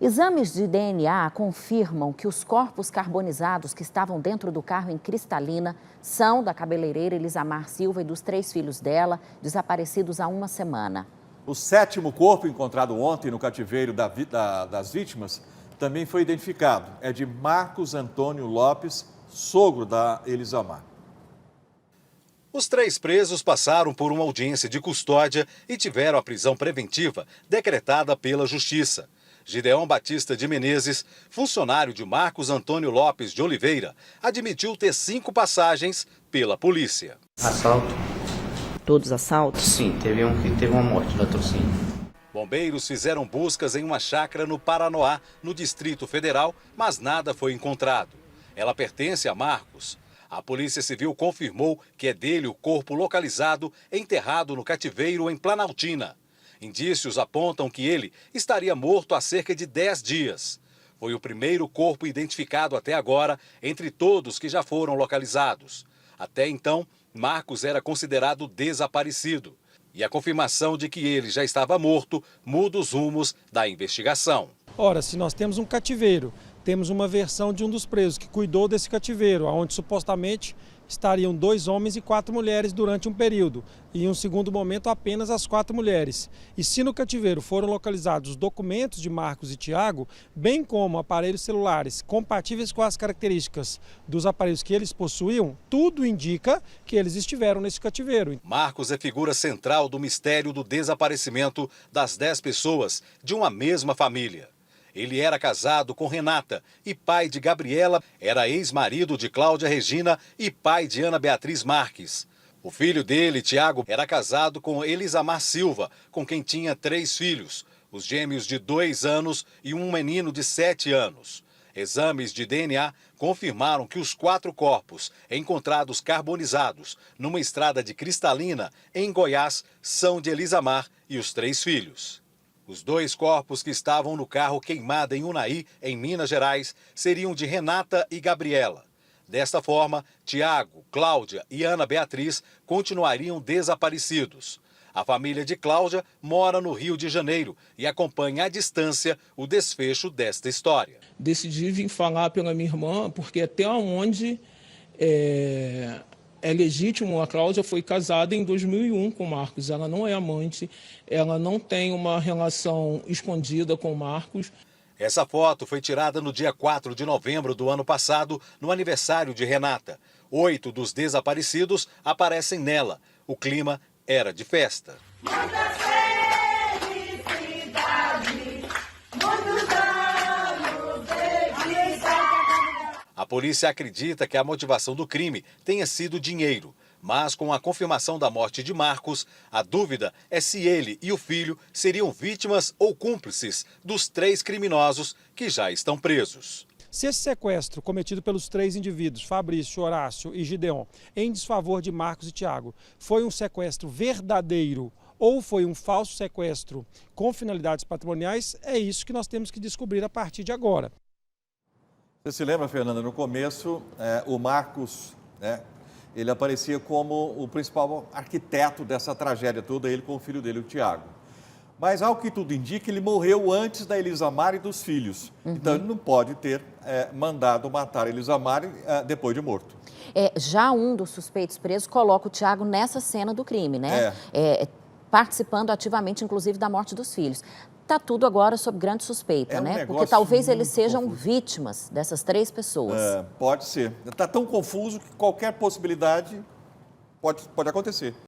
Exames de DNA confirmam que os corpos carbonizados que estavam dentro do carro em Cristalina são da cabeleireira Elisamar Silva e dos 3 filhos dela, desaparecidos há uma semana. O 7º corpo encontrado ontem no cativeiro das vítimas também foi identificado. É de Marcos Antônio Lopes, sogro da Elisamar. Os 3 presos passaram por uma audiência de custódia e tiveram a prisão preventiva decretada pela Justiça. Gideon Batista de Menezes, funcionário de Marcos Antônio Lopes de Oliveira, admitiu ter 5 passagens pela polícia. Assalto? Todos assaltos? Sim, teve uma morte, latrocínio. Bombeiros fizeram buscas em uma chácara no Paranoá, no Distrito Federal, mas nada foi encontrado. Ela pertence a Marcos. A Polícia Civil confirmou que é dele o corpo localizado enterrado no cativeiro em Planaltina. Indícios apontam que ele estaria morto há cerca de 10 dias. Foi o primeiro corpo identificado até agora entre todos que já foram localizados. Até então, Marcos era considerado desaparecido. E a confirmação de que ele já estava morto muda os rumos da investigação. Ora, se nós temos um cativeiro, temos uma versão de um dos presos que cuidou desse cativeiro, onde supostamente estariam 2 homens e 4 mulheres durante um período, e em um segundo momento apenas as 4 mulheres. E se no cativeiro foram localizados documentos de Marcos e Tiago, bem como aparelhos celulares compatíveis com as características dos aparelhos que eles possuíam, tudo indica que eles estiveram nesse cativeiro. Marcos é figura central do mistério do desaparecimento das 10 pessoas de uma mesma família. Ele era casado com Renata e pai de Gabriela, era ex-marido de Cláudia Regina e pai de Ana Beatriz Marques. O filho dele, Tiago, era casado com Elisamar Silva, com quem tinha 3 filhos, os gêmeos de 2 anos e um menino de 7 anos. Exames de DNA confirmaram que os 4 corpos encontrados carbonizados numa estrada de Cristalina, em Goiás, são de Elisamar e os 3 filhos. Os 2 corpos que estavam no carro queimado em Unai, em Minas Gerais, seriam de Renata e Gabriela. Desta forma, Tiago, Cláudia e Ana Beatriz continuariam desaparecidos. A família de Cláudia mora no Rio de Janeiro e acompanha à distância o desfecho desta história. Decidi vir falar pela minha irmã, porque até onde é legítimo, a Cláudia foi casada em 2001 com o Marcos. Ela não é amante, ela não tem uma relação escondida com o Marcos. Essa foto foi tirada no dia 4 de novembro do ano passado, no aniversário de Renata. 8 dos desaparecidos aparecem nela. O clima era de festa. A polícia acredita que a motivação do crime tenha sido dinheiro, mas com a confirmação da morte de Marcos, a dúvida é se ele e o filho seriam vítimas ou cúmplices dos 3 criminosos que já estão presos. Se esse sequestro cometido pelos 3 indivíduos, Fabrício, Horácio e Gideon, em desfavor de Marcos e Tiago, foi um sequestro verdadeiro ou foi um falso sequestro com finalidades patrimoniais, é isso que nós temos que descobrir a partir de agora. Você se lembra, Fernanda, no começo, o Marcos, ele aparecia como o principal arquiteto dessa tragédia toda, ele com o filho dele, o Tiago. Mas, ao que tudo indica, ele morreu antes da Elisamar e dos filhos. Então, ele não pode ter mandado matar a Elisamar depois de morto. Já um dos suspeitos presos coloca o Tiago nessa cena do crime, né? Participando ativamente, inclusive, da morte dos filhos. Está tudo agora sob grande suspeita, né? Porque talvez eles sejam vítimas dessas 3 pessoas. Pode ser. Está tão confuso que qualquer possibilidade pode acontecer.